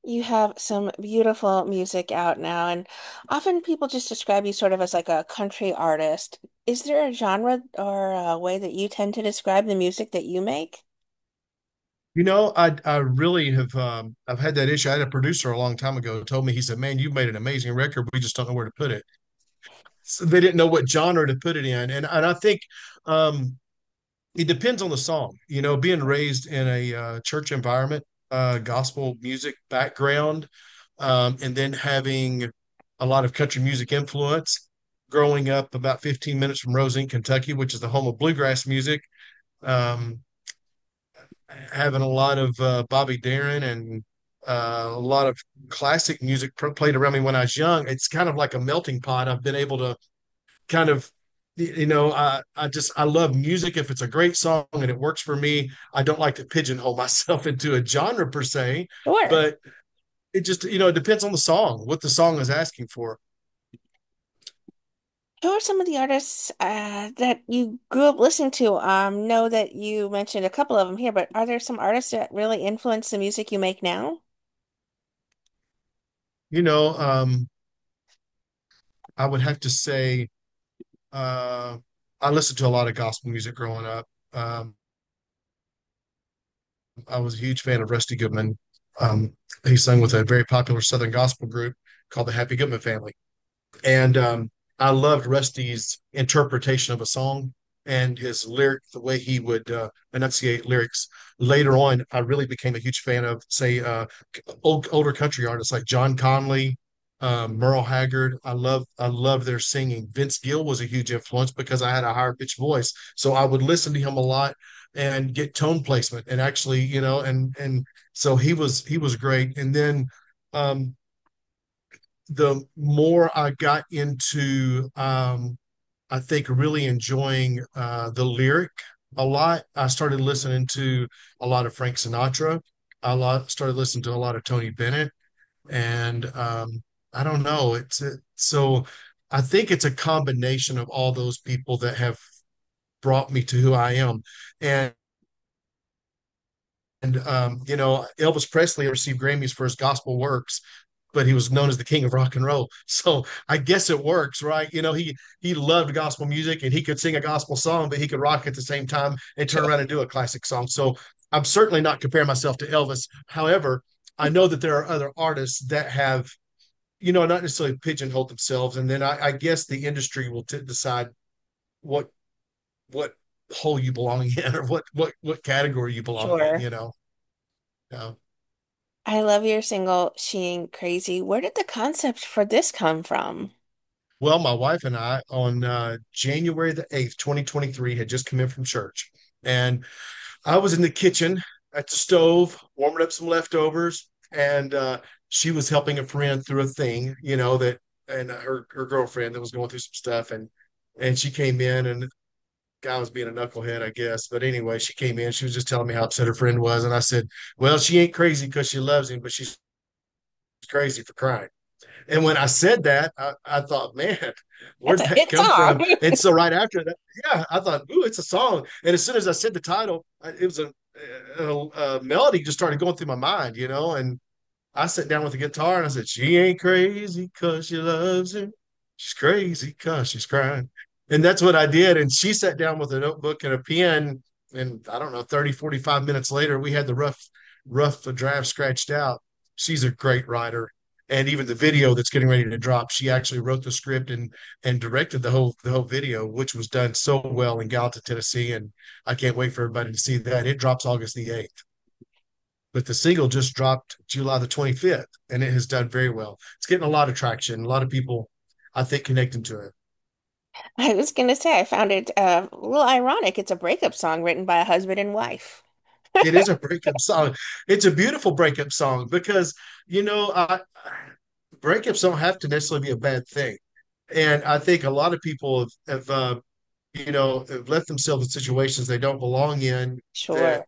You have some beautiful music out now, and often people just describe you sort of as like a country artist. Is there a genre or a way that you tend to describe the music that you make? I really have I've had that issue. I had a producer a long time ago who told me, he said, "Man, you've made an amazing record. We just don't know where to put it." So they didn't know what genre to put it in. And I think um it depends on the song. Being raised in a church environment, gospel music background, and then having a lot of country music influence, growing up about 15 minutes from Rosine, Kentucky, which is the home of bluegrass music. Um, Having a lot of Bobby Darin and a lot of classic music played around me when I was young. It's kind of like a melting pot. I've been able to kind of, I love music. If it's a great song and it works for me, I don't like to pigeonhole myself into a genre per se, Sure. but it just, it depends on the song, what the song is asking for. Who are some of the artists that you grew up listening to? Know that you mentioned a couple of them here, but are there some artists that really influence the music you make now? You know, um, I would have to say, uh, I listened to a lot of gospel music growing up. I was a huge fan of Rusty Goodman. Um, he sung with a very popular Southern gospel group called the Happy Goodman Family. And I loved Rusty's interpretation of a song and his lyric, the way he would enunciate lyrics. Later on, I really became a huge fan of, say, older country artists like John Conley, Merle Haggard. I love their singing. Vince Gill was a huge influence because I had a higher pitched voice, so I would listen to him a lot and get tone placement, and actually, and so he was great. And then um, the more I got into, I think, really enjoying the lyric a lot, I started listening to a lot of Frank Sinatra. Started listening to a lot of Tony Bennett, and I don't know. So I think it's a combination of all those people that have brought me to who I am. And Elvis Presley received Grammys for his gospel works, but he was known as the king of rock and roll. So I guess it works, right? He loved gospel music and he could sing a gospel song, but he could rock at the same time and turn around and do a classic song. So I'm certainly not comparing myself to Elvis. However, I know that there are other artists that have, not necessarily pigeonholed themselves, and then I guess the industry will decide what what hole you belong in, or what category you belong in. Sure. Uh, I love your single, She Ain't Crazy. Where did the concept for this come from? Well, my wife and I on January the 8th, 2023, had just come in from church. And I was in the kitchen at the stove warming up some leftovers. And she was helping a friend through a thing, and her girlfriend that was going through some stuff. And she came in, and the guy was being a knucklehead, I guess. But anyway, she came in. She was just telling me how upset her friend was. And I said, well, she ain't crazy because she loves him, but she's crazy for crying. And when I said that, I thought, man, That's where'd a that hit come from? song. And so right after that, yeah, I thought, ooh, it's a song. And as soon as I said the title, it was a melody just started going through my mind, And I sat down with the guitar and I said, she ain't crazy because she loves him. She's crazy because she's crying. And that's what I did. And she sat down with a notebook and a pen. And I don't know, 30, 45 minutes later, we had the rough draft scratched out. She's a great writer. And even the video that's getting ready to drop, she actually wrote the script and directed the whole video, which was done so well in Gallatin, Tennessee. And I can't wait for everybody to see that. It drops August the 8th, but the single just dropped July the 25th, and it has done very well. It's getting a lot of traction, a lot of people, I think, connecting to it. I was gonna say, I found it a little ironic. It's a breakup song written by a husband and wife. It is a breakup song. It's a beautiful breakup song because, breakups don't have to necessarily be a bad thing. And I think a lot of people have left themselves in situations they don't belong in, that Sure.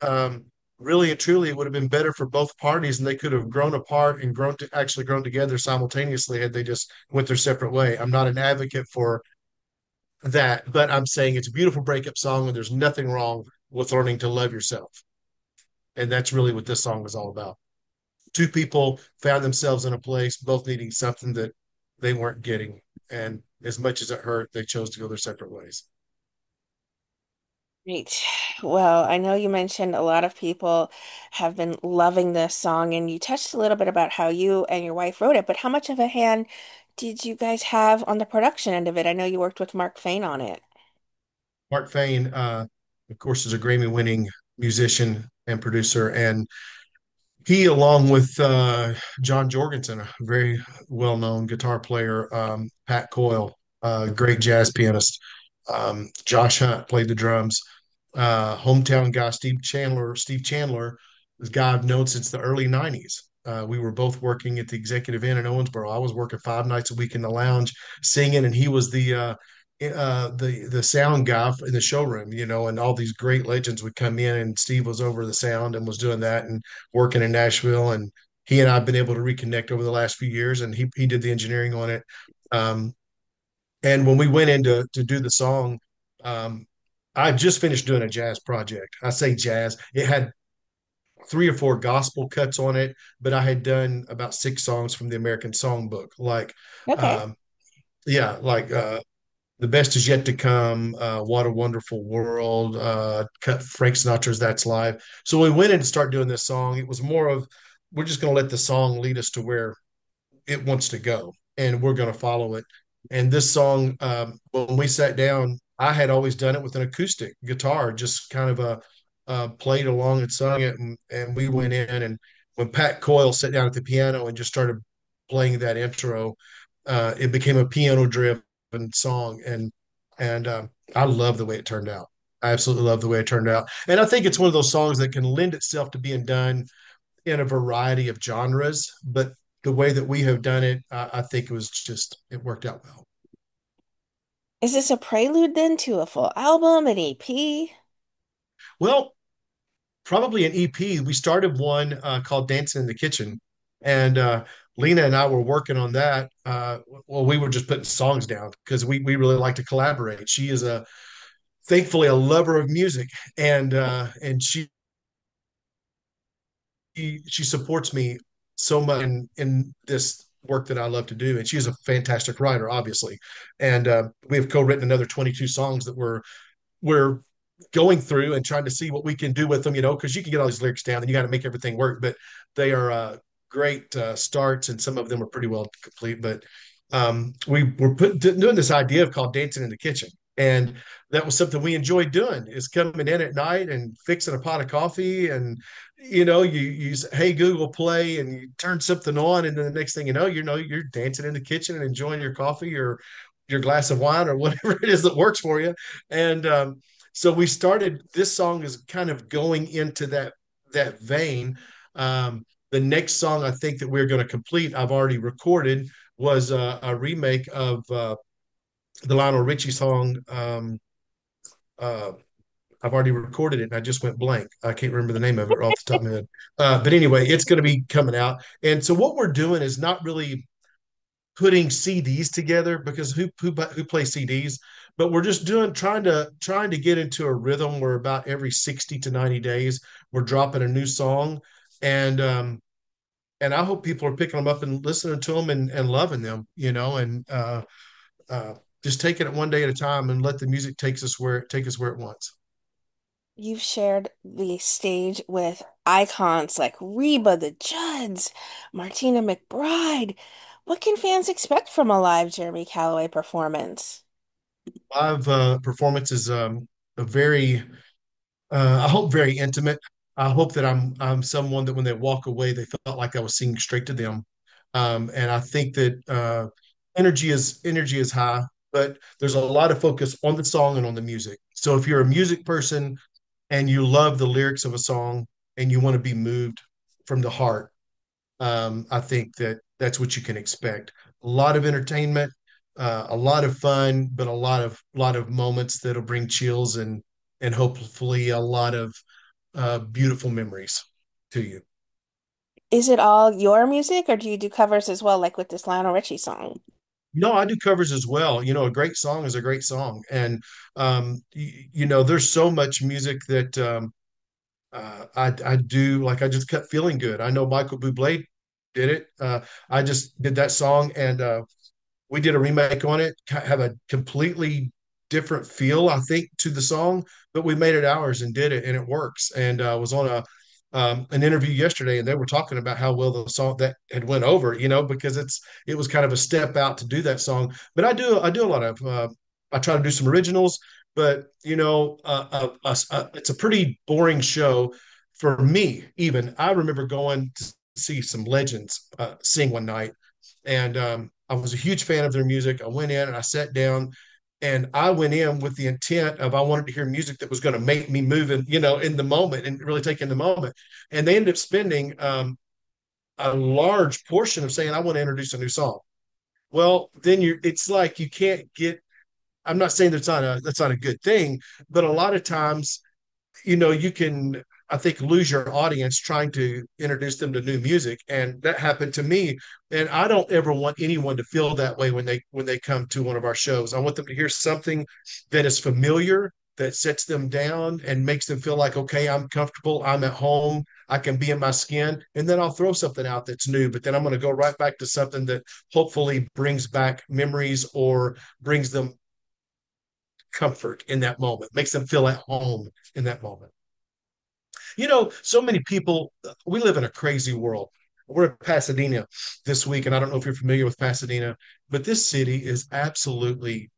um, really and truly it would have been better for both parties, and they could have grown apart and grown together simultaneously had they just went their separate way. I'm not an advocate for that, but I'm saying it's a beautiful breakup song, and there's nothing wrong with learning to love yourself. And that's really what this song is all about. two people found themselves in a place both needing something that they weren't getting. And as much as it hurt, they chose to go their separate ways. Great. Well, I know you mentioned a lot of people have been loving this song, and you touched a little bit about how you and your wife wrote it, but how much of a hand did you guys have on the production end of it? I know you worked with Mark Fain on it. Mark Fain, of course, is a Grammy winning musician and producer. And he, along with John Jorgensen, a very well known guitar player, Pat Coyle, great jazz pianist, Josh Hunt played the drums. Hometown guy Steve Chandler, this guy I've known since the early 90s. We were both working at the Executive Inn in Owensboro. I was working 5 nights a week in the lounge singing, and he was the sound guy in the showroom, and all these great legends would come in, and Steve was over the sound and was doing that and working in Nashville. And he and I have been able to reconnect over the last few years, and he did the engineering on it. Um, and when we went in to do the song, um, I just finished doing a jazz project. I say jazz. It had 3 or 4 gospel cuts on it, but I had done about 6 songs from the American Songbook. Okay. Um, yeah, The Best Is Yet to Come, What a Wonderful World, cut Frank Sinatra's That's Life. So we went in to start doing this song. It was more of, we're just going to let the song lead us to where it wants to go, and we're going to follow it. And this song, when we sat down, I had always done it with an acoustic guitar, just kind of played along and sung it, and we went in. And when Pat Coyle sat down at the piano and just started playing that intro, it became a piano-driven song, and I love the way it turned out. I absolutely love the way it turned out, and I think it's one of those songs that can lend itself to being done in a variety of genres, but the way that we have done it, I think it worked out well. Is this a prelude then to a full album, an EP? Well, probably an EP. We started one called Dancing in the Kitchen, and Lena and I were working on that. Well, we were just putting songs down because we really like to collaborate. She is thankfully a lover of music, and she supports me so much in this work that I love to do. And she's a fantastic writer, obviously. And we have co-written another 22 songs that we're going through and trying to see what we can do with them, because you can get all these lyrics down and you got to make everything work. But they are great starts, and some of them are pretty well complete. But doing this idea of called Dancing in the Kitchen. And that was something we enjoyed doing, is coming in at night and fixing a pot of coffee, and you say, hey Google, play, and you turn something on, and then the next thing you're dancing in the kitchen and enjoying your coffee or your glass of wine or whatever it is that works for you. And so we started, this song is kind of going into that vein. The next song I think that we're going to complete, I've already recorded, was a remake of the Lionel Richie song. Uh, I've already recorded it and I just went blank. I can't remember the name of it off the top of my head. But anyway, it's going to be coming out. And so what we're doing is not really putting CDs together, because who plays CDs? But we're just trying to get into a rhythm where about every 60 to 90 days we're dropping a new song, and and I hope people are picking them up and listening to them and loving them, and uh, just taking it one day at a time and let the music take us where it wants. You've shared the stage with icons like Reba, the Judds, Martina McBride. What can fans expect from a live Jeremy Calloway performance? Live performance is a very I hope very intimate. I hope that I'm someone that when they walk away, they felt like I was singing straight to them. And I think that energy is high, but there's a lot of focus on the song and on the music. So if you're a music person and you love the lyrics of a song and you want to be moved from the heart, I think that that's what you can expect. A lot of entertainment, a lot of fun, but a lot of moments that'll bring chills and hopefully a lot of beautiful memories to you. Is it all your music, or do you do covers as well, like with this Lionel Richie song? No, I do covers as well. A great song is a great song, and there's so much music that I do like I just kept feeling good. I know Michael Bublé did it. I just did that song and we did a remake on it, have a completely different feel, I think, to the song, but we made it ours and did it, and it works. And was on a an interview yesterday, and they were talking about how well the song that had went over, because it was kind of a step out to do that song. But I do a lot of I try to do some originals, but it's a pretty boring show for me. Even I remember going to see some legends sing one night and I was a huge fan of their music. I went in and I sat down, and I went in with the intent of I wanted to hear music that was going to make me move in the moment and really take in the moment. And they ended up spending a large portion of saying, "I want to introduce a new song." Well, then it's like you can't get. I'm not saying that's not a good thing, but a lot of times you can, I think, lose your audience trying to introduce them to new music. And that happened to me. And I don't ever want anyone to feel that way when they come to one of our shows. I want them to hear something that is familiar, that sets them down and makes them feel like, okay, I'm comfortable, I'm at home, I can be in my skin. And then I'll throw something out that's new, but then I'm going to go right back to something that hopefully brings back memories or brings them comfort in that moment, makes them feel at home in that moment. So many people, we live in a crazy world. We're in Pasadena this week, and I don't know if you're familiar with Pasadena, but this city is absolutely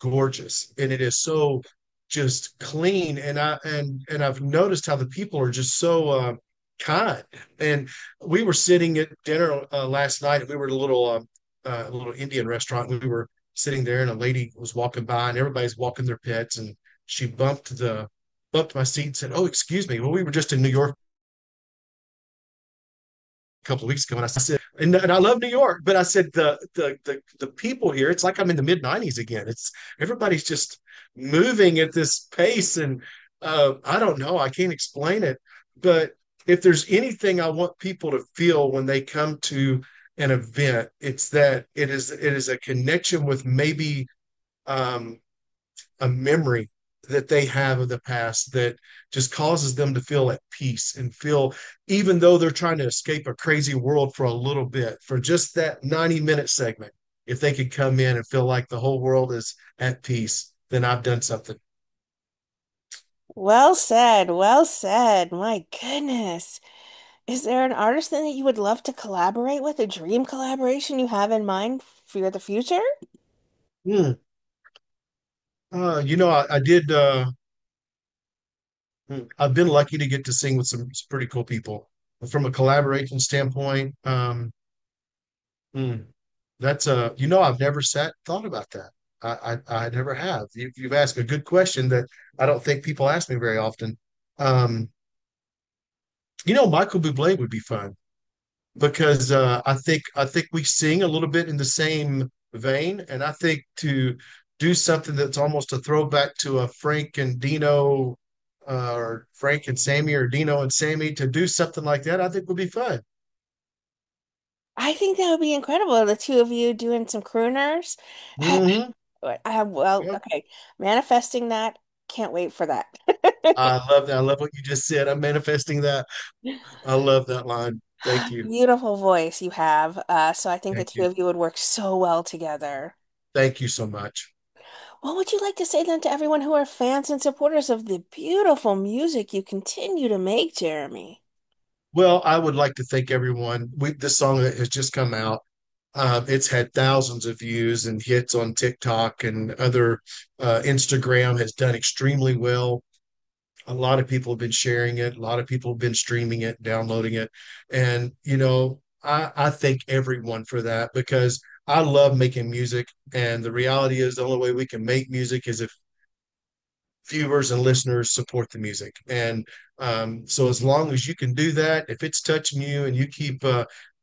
gorgeous and it is so just clean. And I've noticed how the people are just so kind. And we were sitting at dinner last night, and we were at a little Indian restaurant. We were sitting there, and a lady was walking by, and everybody's walking their pets, and she bumped my seat and said, "Oh, excuse me." Well, we were just in New York couple of weeks ago, and I said, and I love New York, but I said the people here, it's like I'm in the mid '90s again. It's everybody's just moving at this pace, and I don't know, I can't explain it, but if there's anything I want people to feel when they come to an event, it's that it is a connection with maybe um, a memory that they have of the past that just causes them to feel at peace and feel, even though they're trying to escape a crazy world for a little bit, for just that 90-minute segment, if they could come in and feel like the whole world is at peace, then I've done something. Well said, well said. My goodness. Is there an artist then that you would love to collaborate with, a dream collaboration you have in mind for the future? Hmm. I did. I've been lucky to get to sing with some pretty cool people. From a collaboration standpoint, hmm, I've never sat thought about that. I never have. You've asked a good question that I don't think people ask me very often. Um, Michael Bublé would be fun because I think we sing a little bit in the same vein, and I think to do something that's almost a throwback to a Frank and Dino, or Frank and Sammy, or Dino and Sammy, to do something like that, I think would be fun. I think that would be incredible. The two of you doing some crooners. Hmm. Well, Yep. okay. Manifesting that. Can't wait for that. I love that. I love what you just said. I'm manifesting that. I love that line. Thank you. Beautiful voice you have. So I think the Thank two you. of you would work so well together. Thank you so much. What would you like to say then to everyone who are fans and supporters of the beautiful music you continue to make, Jeremy? Well, I would like to thank everyone. This song that has just come out, it's had thousands of views and hits on TikTok and other Instagram has done extremely well. A lot of people have been sharing it. A lot of people have been streaming it, downloading it. And, I thank everyone for that because I love making music. And the reality is the only way we can make music is if viewers and listeners support the music. And so as long as you can do that, if it's touching you and you keep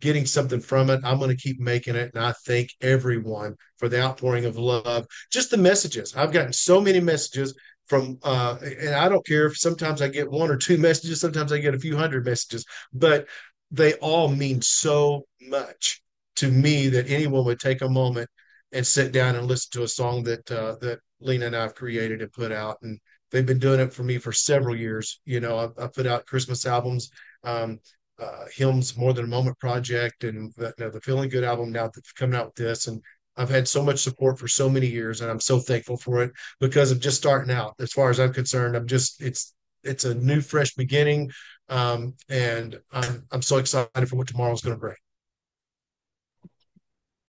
getting something from it, I'm going to keep making it. And I thank everyone for the outpouring of love. Just the messages. I've gotten so many messages from, and I don't care if sometimes I get one or two messages, sometimes I get a few hundred messages, but they all mean so much to me that anyone would take a moment and sit down and listen to a song that Lena and I've created and put out. And They've been doing it for me for several years. I put out Christmas albums, um, hymns, More Than a Moment project, and the Feeling Good album now that's coming out with this. And I've had so much support for so many years, and I'm so thankful for it because of just starting out. As far as I'm concerned, it's a new, fresh beginning, and I'm so excited for what tomorrow's going to bring.